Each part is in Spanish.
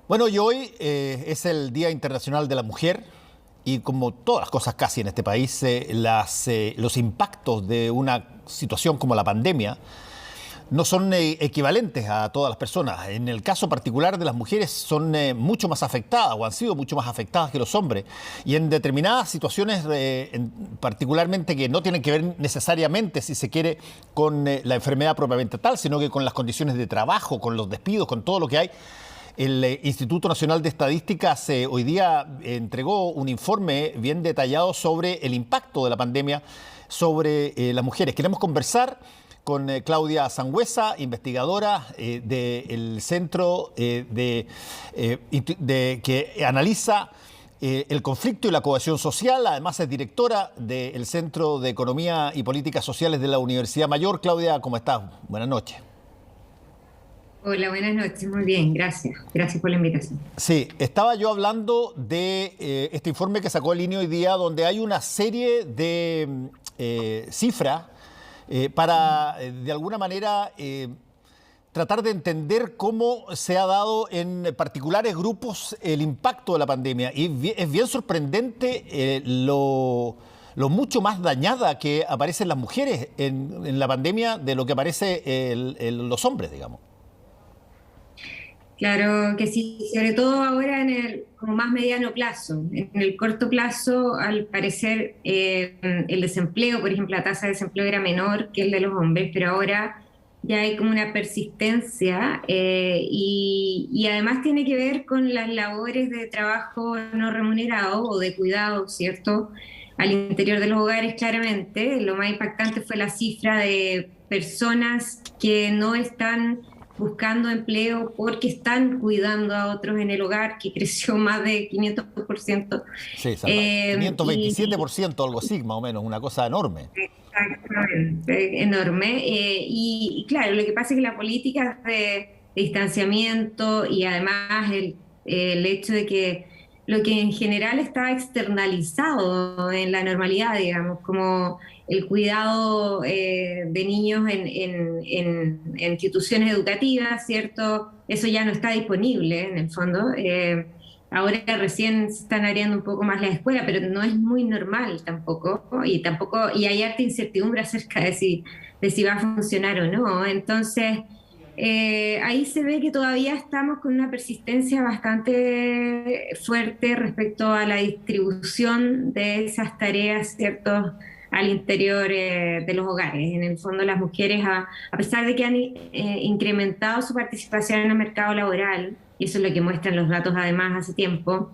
Bueno, y hoy es el Día Internacional de la Mujer y como todas las cosas casi en este país, los impactos de una situación como la pandemia no son equivalentes a todas las personas. En el caso particular de las mujeres son mucho más afectadas o han sido mucho más afectadas que los hombres. Y en determinadas situaciones, particularmente que no tienen que ver necesariamente, si se quiere, con la enfermedad propiamente tal, sino que con las condiciones de trabajo, con los despidos, con todo lo que hay. El Instituto Nacional de Estadísticas hoy día entregó un informe bien detallado sobre el impacto de la pandemia sobre las mujeres. Queremos conversar con Claudia Sangüesa, investigadora del Centro que analiza el conflicto y la cohesión social. Además es directora del Centro de Economía y Políticas Sociales de la Universidad Mayor. Claudia, ¿cómo estás? Buenas noches. Hola, buenas noches. Muy bien, gracias. Gracias por la invitación. Sí, estaba yo hablando de este informe que sacó el INE hoy día, donde hay una serie de cifras para, de alguna manera, tratar de entender cómo se ha dado en particulares grupos el impacto de la pandemia. Y es bien sorprendente lo mucho más dañada que aparecen las mujeres en la pandemia de lo que aparece los hombres, digamos. Claro que sí, sobre todo ahora en el como más mediano plazo. En el corto plazo, al parecer, el desempleo, por ejemplo, la tasa de desempleo era menor que el de los hombres, pero ahora ya hay como una persistencia y además tiene que ver con las labores de trabajo no remunerado o de cuidado, ¿cierto? Al interior de los hogares, claramente. Lo más impactante fue la cifra de personas que no están buscando empleo porque están cuidando a otros en el hogar, que creció más de 500%. Sí, salvaje. Y 527%, algo así, más o menos, una cosa enorme. exactamente, enorme. Y claro, lo que pasa es que la política de distanciamiento y además el hecho de que lo que en general está externalizado en la normalidad, digamos, como el cuidado de niños en instituciones educativas, ¿cierto? Eso ya no está disponible en el fondo. Ahora recién se están abriendo un poco más la escuela, pero no es muy normal tampoco, y hay harta incertidumbre acerca de si va a funcionar o no. Entonces, ahí se ve que todavía estamos con una persistencia bastante fuerte respecto a la distribución de esas tareas, ¿cierto?, al interior de los hogares. En el fondo, las mujeres, a pesar de que han incrementado su participación en el mercado laboral, y eso es lo que muestran los datos además hace tiempo,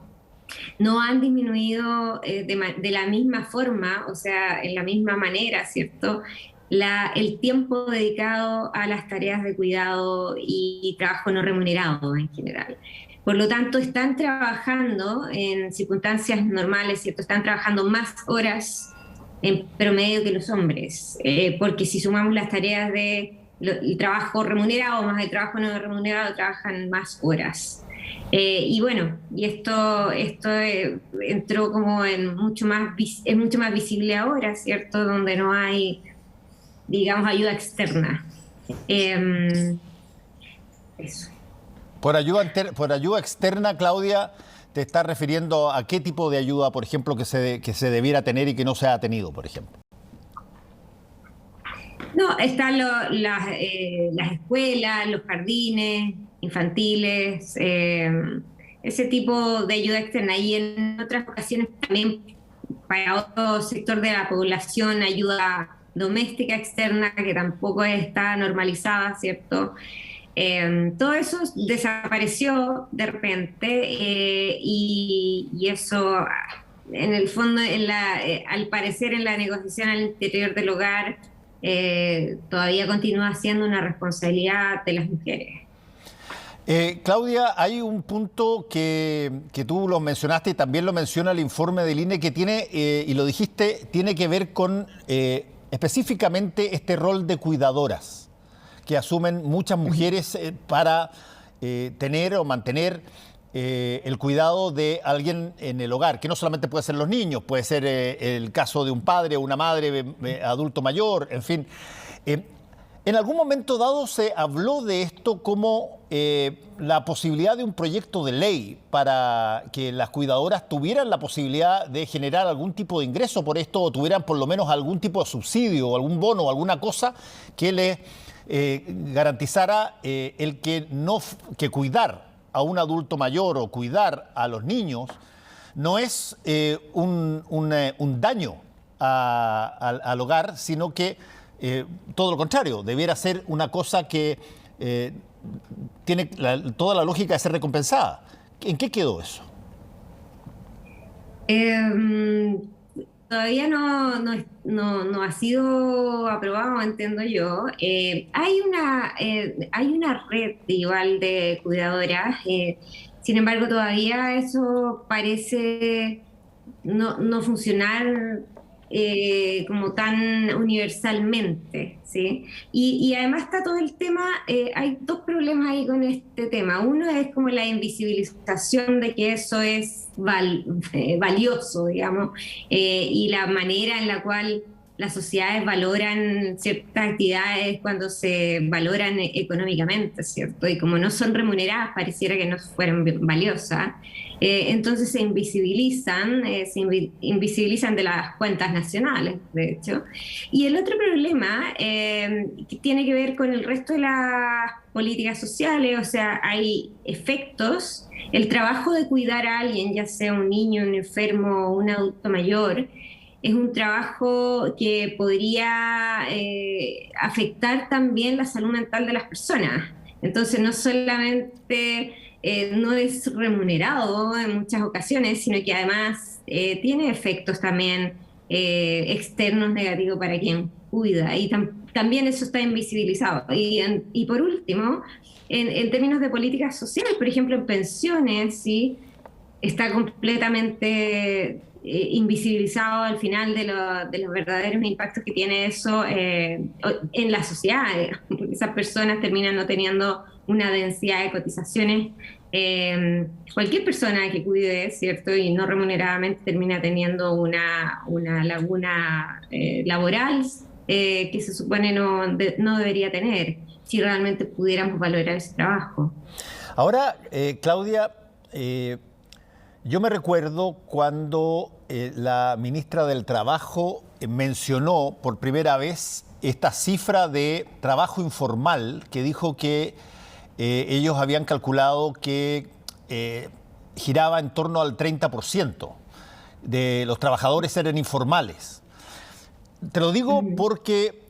no han disminuido de la misma forma, o sea, en la misma manera, ¿cierto? El tiempo dedicado a las tareas de cuidado y trabajo no remunerado en general. Por lo tanto, están trabajando en circunstancias normales, ¿cierto? Están trabajando más horas en promedio que los hombres, porque si sumamos las tareas el trabajo remunerado más el trabajo no remunerado, trabajan más horas. Y bueno, esto entró como en es mucho más visible ahora, ¿cierto? Donde no hay, digamos, ayuda externa. Eso. Por ayuda externa, Claudia, ¿te estás refiriendo a qué tipo de ayuda, por ejemplo, que se debiera tener y que no se ha tenido, por ejemplo? No, están las escuelas, los jardines infantiles, ese tipo de ayuda externa. Y en otras ocasiones también para otro sector de la población, ayuda doméstica externa que tampoco está normalizada, ¿cierto? Todo eso desapareció de repente y eso, en el fondo, al parecer en la negociación al interior del hogar, todavía continúa siendo una responsabilidad de las mujeres. Claudia, hay un punto que tú lo mencionaste y también lo menciona el informe del INE que tiene, y lo dijiste, tiene que ver con específicamente este rol de cuidadoras que asumen muchas mujeres para tener o mantener el cuidado de alguien en el hogar, que no solamente puede ser los niños, puede ser el caso de un padre o una madre adulto mayor, en fin. En algún momento dado se habló de esto como la posibilidad de un proyecto de ley para que las cuidadoras tuvieran la posibilidad de generar algún tipo de ingreso por esto o tuvieran por lo menos algún tipo de subsidio o algún bono o alguna cosa que les garantizara el que cuidar a un adulto mayor o cuidar a los niños no es un daño al hogar, sino que todo lo contrario, debiera ser una cosa que tiene toda la lógica de ser recompensada. ¿En qué quedó eso? Todavía no ha sido aprobado, entiendo yo. Hay una red igual de cuidadoras, sin embargo todavía eso parece no funcionar como tan universalmente, ¿sí? Y además está todo el tema, hay dos problemas ahí con este tema. Uno es como la invisibilización de que eso es valioso, digamos, y la manera en la cual las sociedades valoran ciertas actividades cuando se valoran económicamente, ¿cierto? Y como no son remuneradas, pareciera que no fueran valiosas. Entonces invisibilizan de las cuentas nacionales, de hecho. Y el otro problema que tiene que ver con el resto de las políticas sociales, o sea, hay efectos, el trabajo de cuidar a alguien, ya sea un niño, un enfermo, un adulto mayor, es un trabajo que podría afectar también la salud mental de las personas. Entonces, no solamente no es remunerado en muchas ocasiones, sino que además tiene efectos también externos negativos para quien cuida. Y también eso está invisibilizado. Y por último, en términos de políticas sociales, por ejemplo, en pensiones, ¿sí? Está completamente invisibilizado al final de los verdaderos impactos que tiene eso en la sociedad. Porque esas personas terminan no teniendo una densidad de cotizaciones. Cualquier persona que cuide, ¿cierto? Y no remuneradamente termina teniendo una laguna laboral que se supone no debería tener si realmente pudiéramos valorar ese trabajo. Ahora, Claudia, yo me recuerdo cuando la ministra del Trabajo mencionó por primera vez esta cifra de trabajo informal que dijo que ellos habían calculado que giraba en torno al 30% de los trabajadores eran informales. Te lo digo porque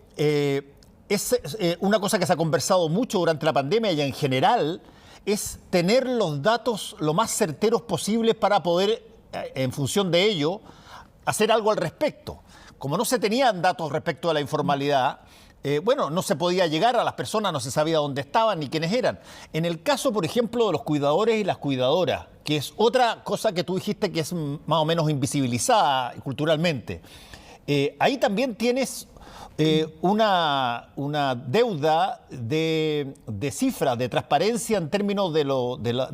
es una cosa que se ha conversado mucho durante la pandemia y en general es tener los datos lo más certeros posibles para poder, en función de ello, hacer algo al respecto. Como no se tenían datos respecto a la informalidad, no se podía llegar a las personas, no se sabía dónde estaban ni quiénes eran. En el caso, por ejemplo, de los cuidadores y las cuidadoras, que es otra cosa que tú dijiste que es más o menos invisibilizada culturalmente, ahí también tienes una deuda de cifras, de transparencia en términos de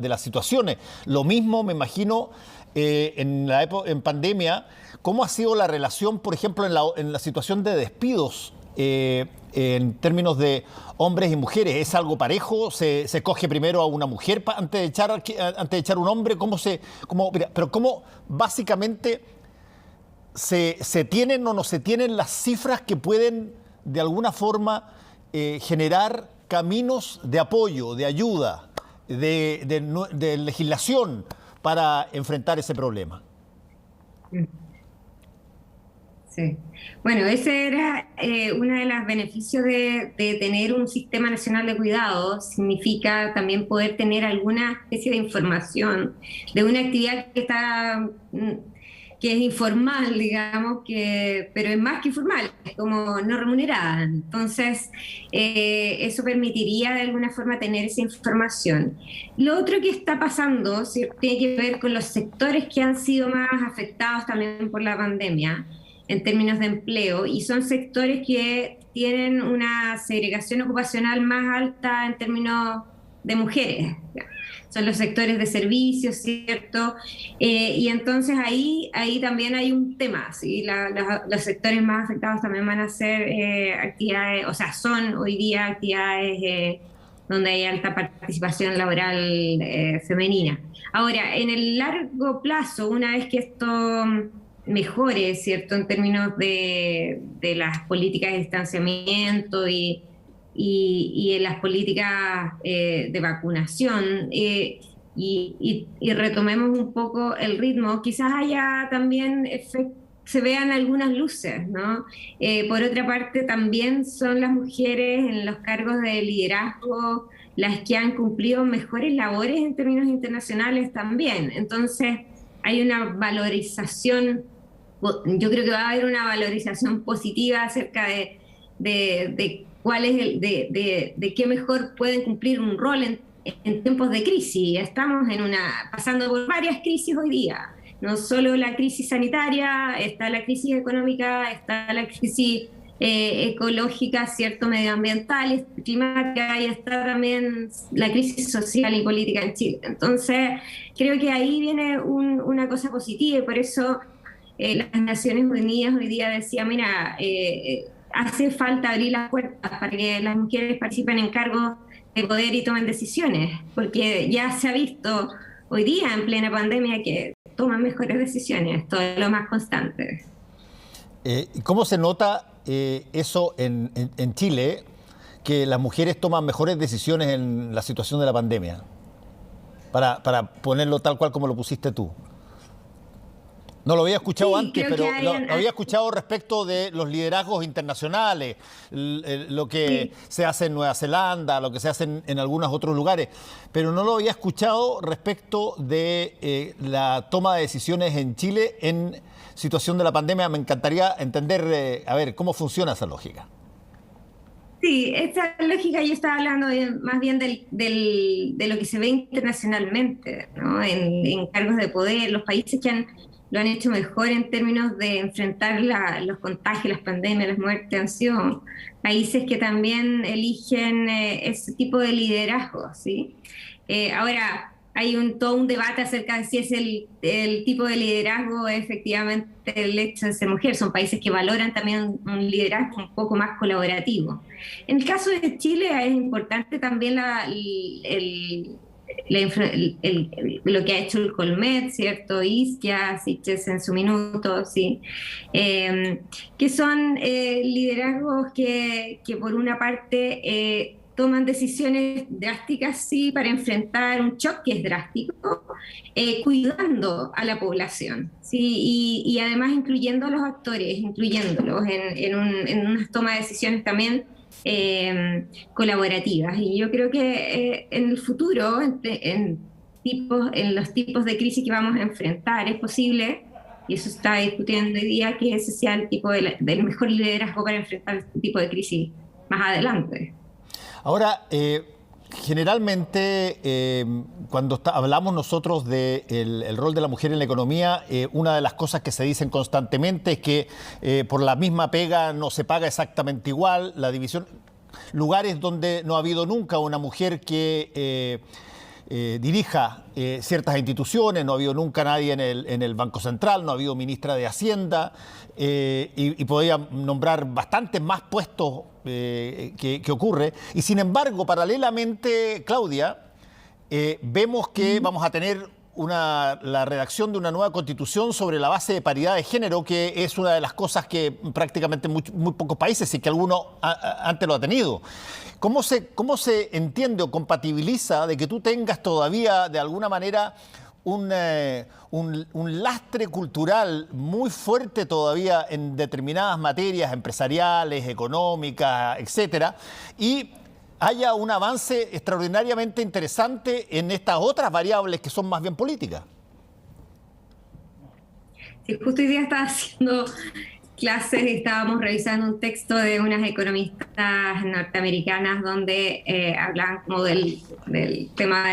las situaciones. Lo mismo, me imagino, en pandemia, ¿cómo ha sido la relación, por ejemplo, en la situación de despidos en términos de hombres y mujeres? ¿Es algo parejo? ¿Se coge primero a una mujer antes de echar un hombre? Pero ¿cómo básicamente se tienen o no se tienen las cifras que pueden de alguna forma generar caminos de apoyo, de ayuda, de legislación para enfrentar ese problema? Sí. Bueno, ese era uno de los beneficios de tener un sistema nacional de cuidado. Significa también poder tener alguna especie de información de una actividad que es informal, digamos, pero es más que informal, es como no remunerada. Entonces, eso permitiría de alguna forma tener esa información. Lo otro que está pasando, ¿sí?, tiene que ver con los sectores que han sido más afectados también por la pandemia en términos de empleo, y son sectores que tienen una segregación ocupacional más alta en términos de mujeres. Son los sectores de servicios, ¿cierto? Y entonces ahí también hay un tema, ¿sí? Los sectores más afectados también van a ser actividades, o sea, son hoy día actividades donde hay alta participación laboral femenina. Ahora, en el largo plazo, una vez que esto mejore, ¿cierto? En términos de las políticas de distanciamiento y en las políticas de vacunación y retomemos un poco el ritmo, quizás haya también se vean algunas luces, ¿no? Por otra parte, también son las mujeres en los cargos de liderazgo las que han cumplido mejores labores en términos internacionales también. Entonces, hay una valorización, yo creo que va a haber una valorización positiva acerca de cuál es de qué mejor pueden cumplir un rol en tiempos de crisis. Estamos pasando por varias crisis hoy día. No solo la crisis sanitaria, está la crisis económica, está la crisis ecológica, cierto, medioambiental, climática, y está también la crisis social y política en Chile. Entonces, creo que ahí viene una cosa positiva y por eso las Naciones Unidas hoy día decía, mira, hace falta abrir las puertas para que las mujeres participen en cargos de poder y tomen decisiones, porque ya se ha visto hoy día en plena pandemia que toman mejores decisiones, todo lo más constante. ¿Cómo se nota eso en Chile, que las mujeres toman mejores decisiones en la situación de la pandemia? Para ponerlo tal cual como lo pusiste tú. No lo había escuchado antes, pero lo había escuchado respecto de los liderazgos internacionales, lo que se hace en Nueva Zelanda, lo que se hace en algunos otros lugares, pero no lo había escuchado respecto de la toma de decisiones en Chile en situación de la pandemia. Me encantaría entender, a ver, cómo funciona esa lógica. Sí, esa lógica yo estaba hablando más bien de lo que se ve internacionalmente, ¿no? En cargos de poder, los países que lo han hecho mejor en términos de enfrentar los contagios, las pandemias, las muertes, han sido países que también eligen ese tipo de liderazgo, ¿sí? Ahora, hay todo un debate acerca de si es el tipo de liderazgo efectivamente el hecho de ser mujer. Son países que valoran también un liderazgo un poco más colaborativo. En el caso de Chile es importante también lo que ha hecho el Colmet, ¿cierto? Isquia, Siches en su minuto, ¿sí? Que son liderazgos que por una parte toman decisiones drásticas, sí, para enfrentar un shock que es drástico, cuidando a la población, ¿sí? Y además incluyendo a los actores, incluyéndolos en una toma de decisiones también colaborativas. Y yo creo que en el futuro, en los tipos de crisis que vamos a enfrentar, es posible, y eso se está discutiendo hoy día, que ese sea el tipo del mejor liderazgo para enfrentar este tipo de crisis más adelante. Ahora, generalmente, cuando hablamos nosotros del rol de la mujer en la economía, una de las cosas que se dicen constantemente es que por la misma pega no se paga exactamente igual, la división, lugares donde no ha habido nunca una mujer que dirija ciertas instituciones, no ha habido nunca nadie en el Banco Central, no ha habido ministra de Hacienda, y podría nombrar bastantes más puestos que ocurre. Y sin embargo, paralelamente, Claudia, vemos que vamos a tener la redacción de una nueva constitución sobre la base de paridad de género, que es una de las cosas que prácticamente muy pocos países, y que alguno antes lo ha tenido. ¿Cómo se entiende o compatibiliza de que tú tengas todavía, de alguna manera, un lastre cultural muy fuerte todavía en determinadas materias empresariales, económicas, etcétera, y haya un avance extraordinariamente interesante en estas otras variables que son más bien políticas? Sí, justo hoy día estaba haciendo clases y estábamos revisando un texto de unas economistas norteamericanas donde hablaban como del tema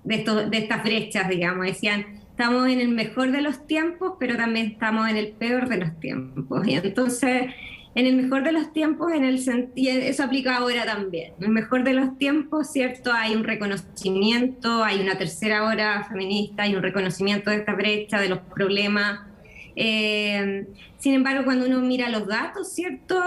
de estas brechas, digamos. Decían, estamos en el mejor de los tiempos, pero también estamos en el peor de los tiempos. Y entonces en el mejor de los tiempos, en el sentido, eso aplica ahora también. En el mejor de los tiempos, ¿cierto? Hay un reconocimiento, hay una tercera ola feminista, hay un reconocimiento de esta brecha, de los problemas. Sin embargo, cuando uno mira los datos, ¿cierto?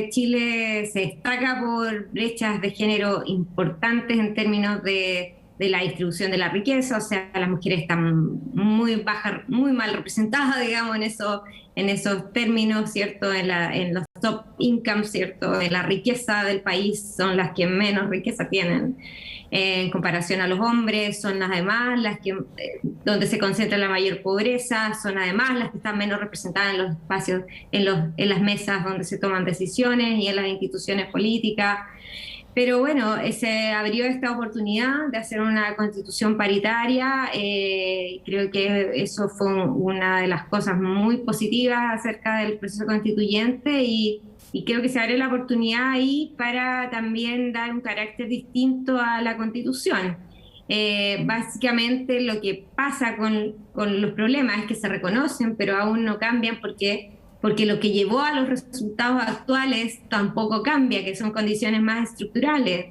Chile se destaca por brechas de género importantes en términos de la distribución de la riqueza, o sea, las mujeres están muy bajas, muy mal representadas, digamos, en esos términos, ¿cierto? En los top income, ¿cierto? En la riqueza del país son las que menos riqueza tienen en comparación a los hombres, son además las que, donde se concentra la mayor pobreza, son además las que están menos representadas en los espacios, en las mesas donde se toman decisiones y en las instituciones políticas. Pero bueno, se abrió esta oportunidad de hacer una constitución paritaria. Creo que eso fue una de las cosas muy positivas acerca del proceso constituyente y creo que se abre la oportunidad ahí para también dar un carácter distinto a la constitución. Básicamente lo que pasa con los problemas es que se reconocen, pero aún no cambian porque lo que llevó a los resultados actuales tampoco cambia, que son condiciones más estructurales,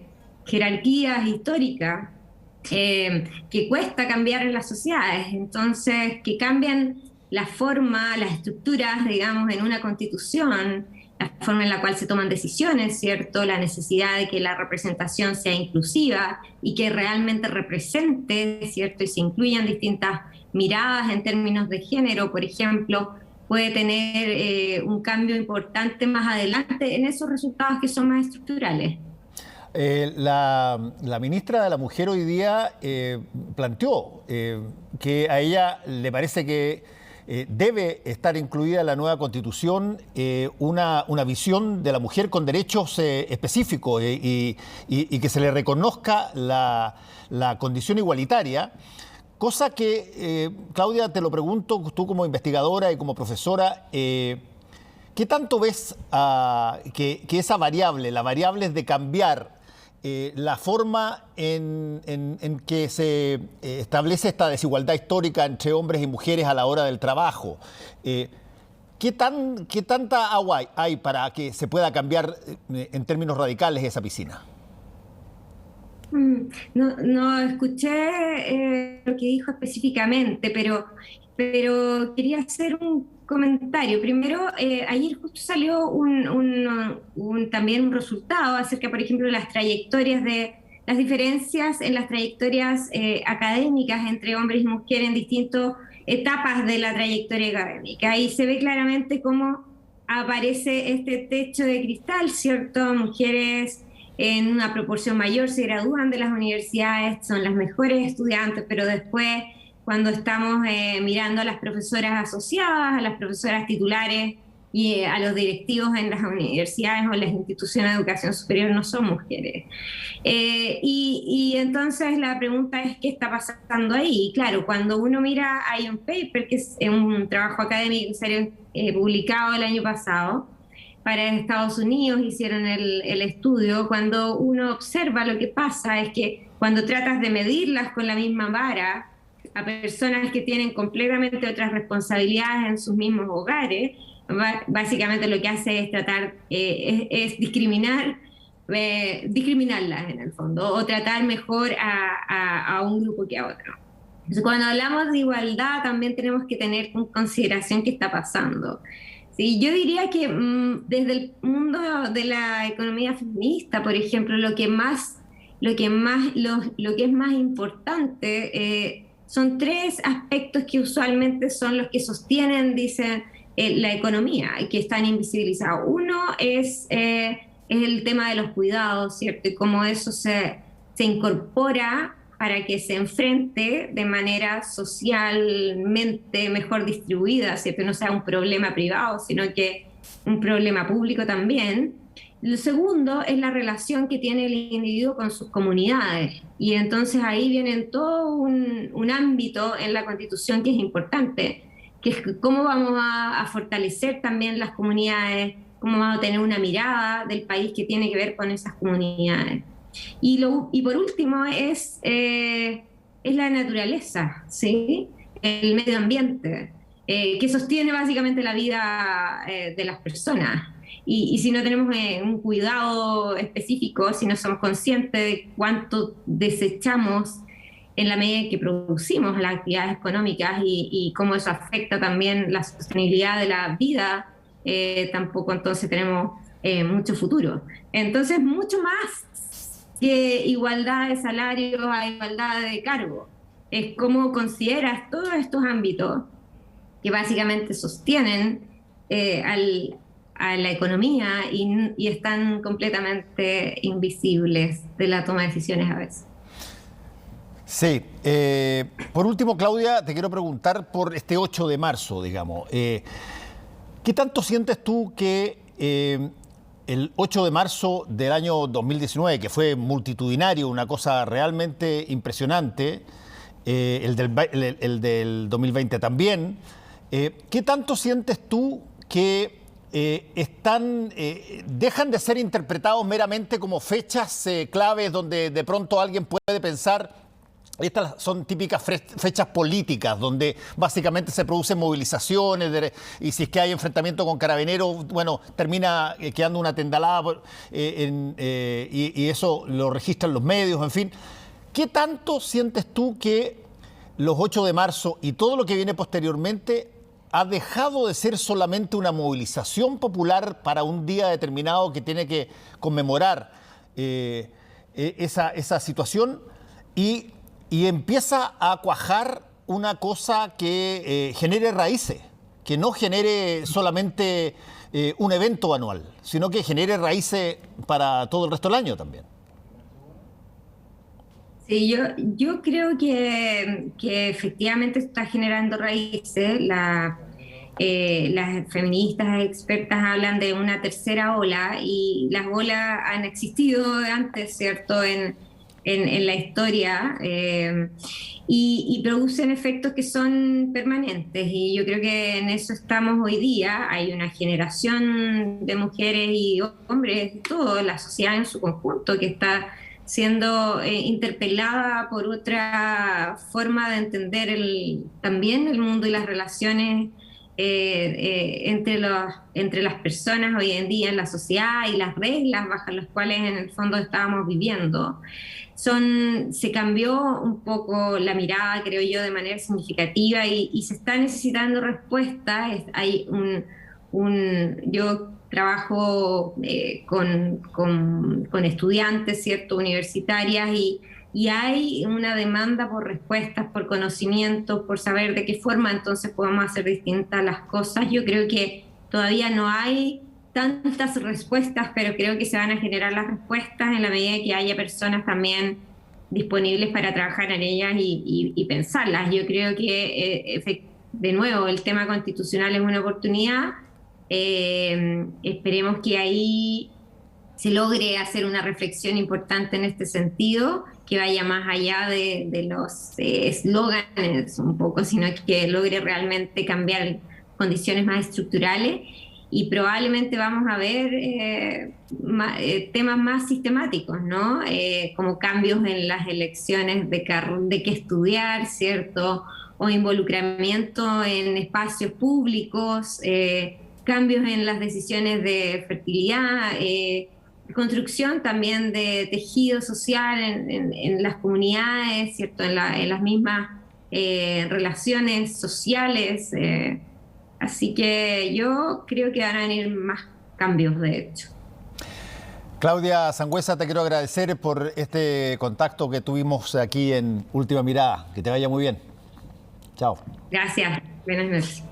jerarquías históricas, que cuesta cambiar en las sociedades. Entonces, que cambian la forma, las estructuras, digamos, en una constitución, la forma en la cual se toman decisiones, ¿cierto? La necesidad de que la representación sea inclusiva y que realmente represente, ¿cierto? Y se incluyan distintas miradas en términos de género, por ejemplo, puede tener un cambio importante más adelante en esos resultados que son más estructurales. La ministra de la Mujer hoy día planteó que a ella le parece que debe estar incluida en la nueva Constitución una visión de la mujer con derechos específicos y que se le reconozca la condición igualitaria. Cosa que, Claudia, te lo pregunto, tú como investigadora y como profesora, ¿qué tanto ves que esa variable, la variable de cambiar la forma en que se establece esta desigualdad histórica entre hombres y mujeres a la hora del trabajo? ¿Qué tanta agua hay para que se pueda cambiar en términos radicales esa piscina? No escuché lo que dijo específicamente, pero quería hacer un comentario. Primero, ayer justo salió también un resultado acerca, por ejemplo, de las trayectorias de las diferencias en las trayectorias académicas entre hombres y mujeres en distintas etapas de la trayectoria académica. Ahí se ve claramente cómo aparece este techo de cristal, ¿cierto? Mujeres en una proporción mayor se gradúan de las universidades, son las mejores estudiantes, pero después cuando estamos mirando a las profesoras asociadas, a las profesoras titulares y a los directivos en las universidades o en las instituciones de educación superior no son mujeres. Y entonces la pregunta es, ¿qué está pasando ahí? Y claro, cuando uno mira, hay un paper que es un trabajo académico que salió publicado el año pasado, para Estados Unidos hicieron el estudio. Cuando uno observa, lo que pasa es que cuando tratas de medirlas con la misma vara a personas que tienen completamente otras responsabilidades en sus mismos hogares, básicamente lo que hace es tratar, es discriminarlas en el fondo, o tratar mejor a un grupo que a otro. Entonces, cuando hablamos de igualdad, también tenemos que tener en consideración qué está pasando. Sí, yo diría que desde el mundo de la economía feminista, por ejemplo, lo que es más importante son tres aspectos que usualmente son los que sostienen, dicen, la economía, que están invisibilizados. Uno es el tema de los cuidados, ¿cierto? Y cómo eso se incorpora para que se enfrente de manera socialmente mejor distribuida, ¿cierto? No sea un problema privado, sino que un problema público también. Lo segundo es la relación que tiene el individuo con sus comunidades. Y entonces ahí viene todo un ámbito en la Constitución que es importante, que es cómo vamos a fortalecer también las comunidades, cómo vamos a tener una mirada del país que tiene que ver con esas comunidades. Y por último es la naturaleza, ¿sí? El medio ambiente, que sostiene básicamente la vida de las personas. y si no tenemos un cuidado específico, si no somos conscientes de cuánto desechamos en la medida en que producimos las actividades económicas y cómo eso afecta también la sostenibilidad de la vida, tampoco entonces tenemos mucho futuro. Entonces, mucho más que igualdad de salario a igualdad de cargo. Es cómo consideras todos estos ámbitos que básicamente sostienen a la economía y están completamente invisibles de la toma de decisiones a veces. Sí. Por último, Claudia, te quiero preguntar por este 8 de marzo, digamos. ¿Qué tanto sientes tú que el 8 de marzo del año 2019, que fue multitudinario, una cosa realmente impresionante, el del 2020 también, ¿qué tanto sientes tú que dejan de ser interpretados meramente como fechas claves donde de pronto alguien puede pensar: estas son típicas fechas políticas, donde básicamente se producen movilizaciones y si es que hay enfrentamiento con carabineros, bueno, termina quedando una tendalada y eso lo registran los medios, en fin? ¿Qué tanto sientes tú que los 8 de marzo y todo lo que viene posteriormente ha dejado de ser solamente una movilización popular para un día determinado que tiene que conmemorar esa situación y empieza a cuajar una cosa que genere raíces, que no genere solamente un evento anual, sino que genere raíces para todo el resto del año también? Sí, yo creo que efectivamente está generando raíces. Las feministas expertas hablan de una tercera ola y las olas han existido antes, ¿cierto?, en la historia, y producen efectos que son permanentes, y yo creo que en eso estamos hoy día. Hay una generación de mujeres y hombres, toda la sociedad en su conjunto, que está siendo interpelada por otra forma de entender también el mundo y las relaciones entre las personas hoy en día en la sociedad, y las reglas bajo las cuales en el fondo estábamos viviendo. Se cambió un poco la mirada, creo yo, de manera significativa, y se está necesitando respuesta. Yo trabajo con estudiantes, ¿cierto?, universitarias, y hay una demanda por respuestas, por conocimiento, por saber de qué forma entonces podemos hacer distintas las cosas. Yo creo que todavía no hay tantas respuestas, pero creo que se van a generar las respuestas en la medida que haya personas también disponibles para trabajar en ellas y pensarlas. Yo creo que, de nuevo, el tema constitucional es una oportunidad. Esperemos que ahí se logre hacer una reflexión importante en este sentido, que vaya más allá de los eslóganes un poco, sino que logre realmente cambiar condiciones más estructurales, y probablemente vamos a ver temas más sistemáticos, ¿no? Como cambios en las elecciones de qué estudiar, ¿cierto?, o involucramiento en espacios públicos, cambios en las decisiones de fertilidad, construcción también de tejido social en las comunidades, ¿cierto?, en las mismas relaciones sociales. Así que yo creo que van a venir más cambios, de hecho. Claudia Sangüesa, te quiero agradecer por este contacto que tuvimos aquí en Última Mirada. Que te vaya muy bien. Chao. Gracias. Buenas noches.